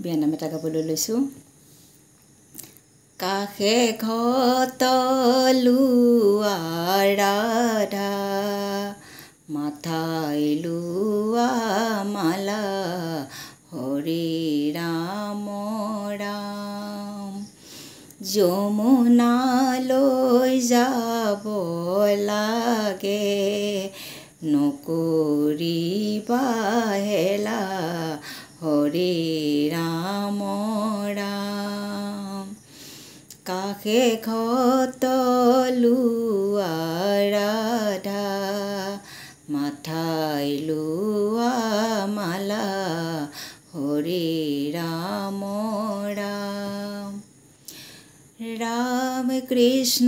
বিয়ানাম এটা গাবলৈ লৈছোঁ। কাষে ঘট লোৱা ৰাধা, মাথাই লোৱা মালা, হৰি ৰাম ৰাম। যমুনালৈ যাব লাগে, নকৰিবা হেলা, হৰি ৰাম ৰাম। কাষে ঘট লোৱা ৰাধা, মাথাই লোৱা মালা, হৰি ৰাম ৰাম। ৰাম কৃষ্ণ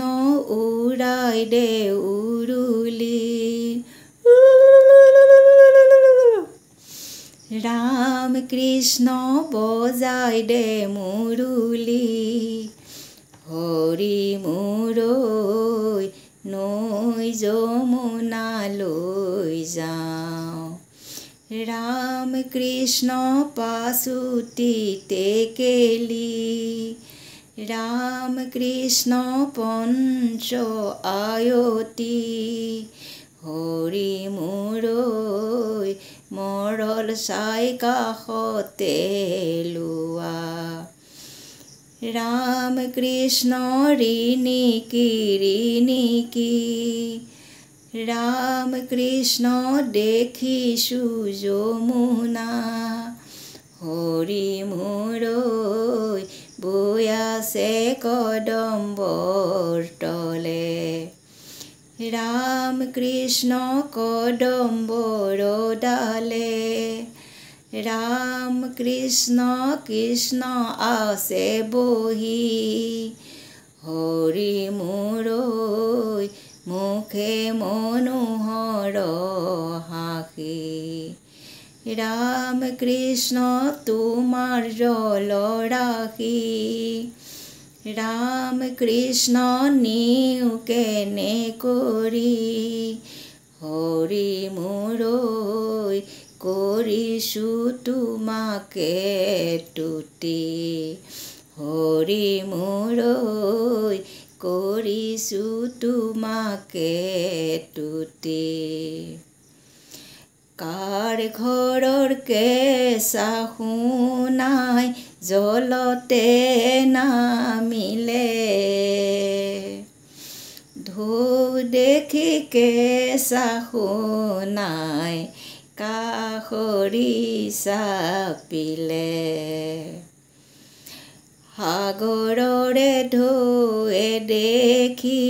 উৰাই দে উৰুলি, ৰাম কৃষ্ণ বজাই দে মুৰুলি, হৰি মূৰৈ নৈ যমুনালৈ যাওঁ। ৰাম কৃষ্ণ পাছুটি টেকেলি, ৰাম কৃষ্ণ পঞ্চ আয়তি, হৰি মূৰৈ মৰল চাই কাষতে লোৱা। ৰাম কৃষ্ণ ৰিণিকি ৰিণিকি, ৰাম কৃষ্ণ দেখিছোঁ যমুনা, হৰি মূৰৈ বৈ আছে কদম্বৰ তলে। ৰাম কৃষ্ণ কদম্বৰ ডালে, ৰাম কৃষ্ণ কৃষ্ণ আছে বহি, হৰি মূৰৈ মুখে মনোহৰ হাসি। ৰাম কৃষ্ণ তোমাৰ জলৰাশি, ৰাম কৃষ্ণ নিও কেনে কৰি, হৰি মূৰৈ কৰিছোঁ তোমাকে তুতি, হৰি মূৰৈ কৰিছোঁ তোমাকে তুতি। কাৰ ঘৰৰ কেঁচা সোণাই জলতে নামিলে, ঢৌ দেখি কেঁচা সোণাই কাষৰি চাপিলে। সাগৰৰে ঢৌৱে দেখি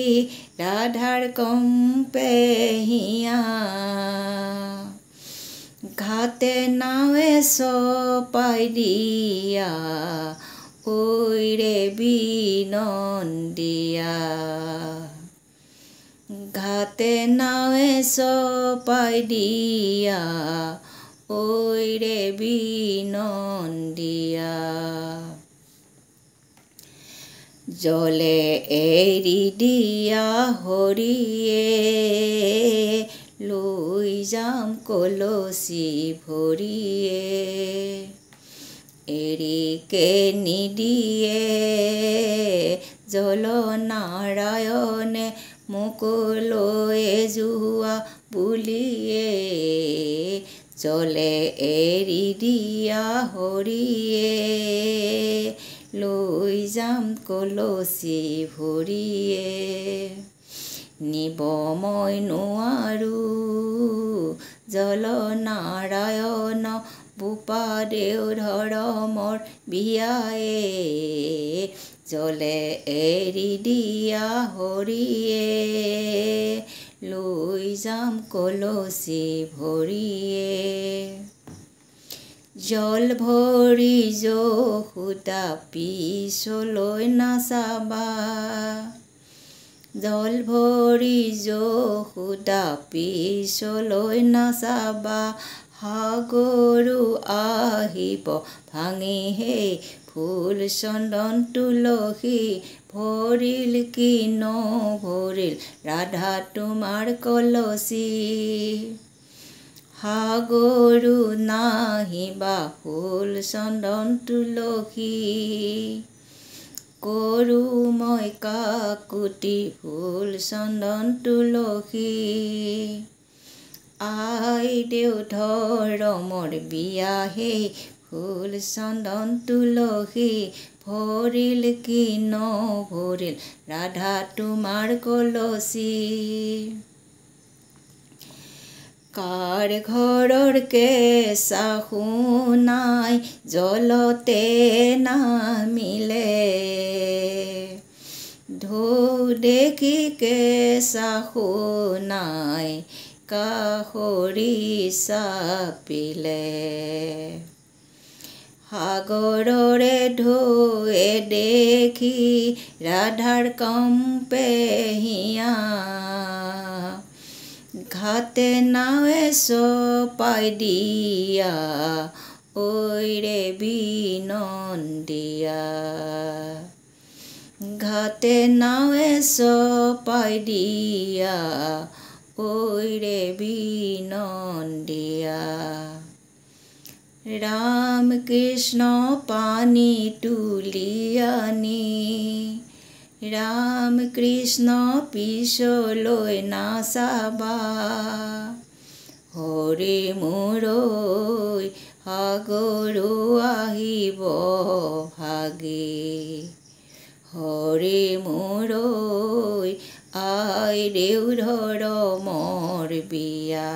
ৰাধাৰ কম্পে হিয়া, ঘাটে নাৱে চপাই দিয়া, ঐ ৰে বিনন্দিয়া। ঘাটে নাৱে চপাই দিয়া, ঐ ৰে বিনন্দিয়া। জলে এৰি দিয়া হৰিয়ে, লৈ যাম কলচি ভৰিয়ে। এৰিকে নিদিয়ে জল নাৰায়ণে, মোক লৈ যোৱা বুলিয়ে। জলে এৰি দিয়া হৰিয়ে, লৈ যাম কলচি ভৰিয়ে। নিব মই নোৱাৰোঁ জল নাৰায়ণ, বোপাদেউ ধৰমৰ বিয়ায়ে। জলে এৰি দিয়া হৰিয়ে, লৈ যাম কলচি ভৰিয়ে। জল ভৰি যশোদা পিছলৈ নাচাবা, জল ভৰি যশোদা পিছলৈ নাচাবা। সাগৰো আহিব ভাঙি সেই ফুল চন্দন তুলসী, ভৰিল কি নভৰিল ৰাধা তোমাৰ কলচি। সাগৰু নাহিবা ফুল চন্দন তুলসী কৰো মই কাকুতি ফুল চন্দন তুলসী আই দেউ ধৰমৰ বিয়া সেই ফুল চন্দন তুলসী ভৰিল কি নভৰিল ৰাধা তোমাৰ কলচী কাৰ ঘৰৰ কেঁচা সোণাই জলতে নামিলে ঢৌ দেখি কেঁচা সোণাই কাষৰি চাপিলে সাগৰৰে ঢৌৱে দেখি ৰাধাৰ কম্পে হিয়া ঘাটে নাৱে চপাই দিয়া ঐ ৰে বিনন্দিয়া ঘাটে নাৱে চপাই দিয়া ঐ ৰে বিনন্দিয়া ৰাম কৃষ্ণ পানী তুলি আনি ৰাম কৃষ্ণ পিছলৈ নাচাবা হৰি মোৰৈ সাগৰু আহিব ভাগি হৰি মোৰৈ আই দেউ ধৰমৰ বিয়া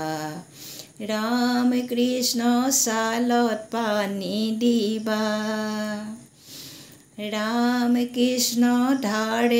ৰাম কৃষ্ণ ছালত পানী দিবা ৰাম কৃষ্ণ ধাৰে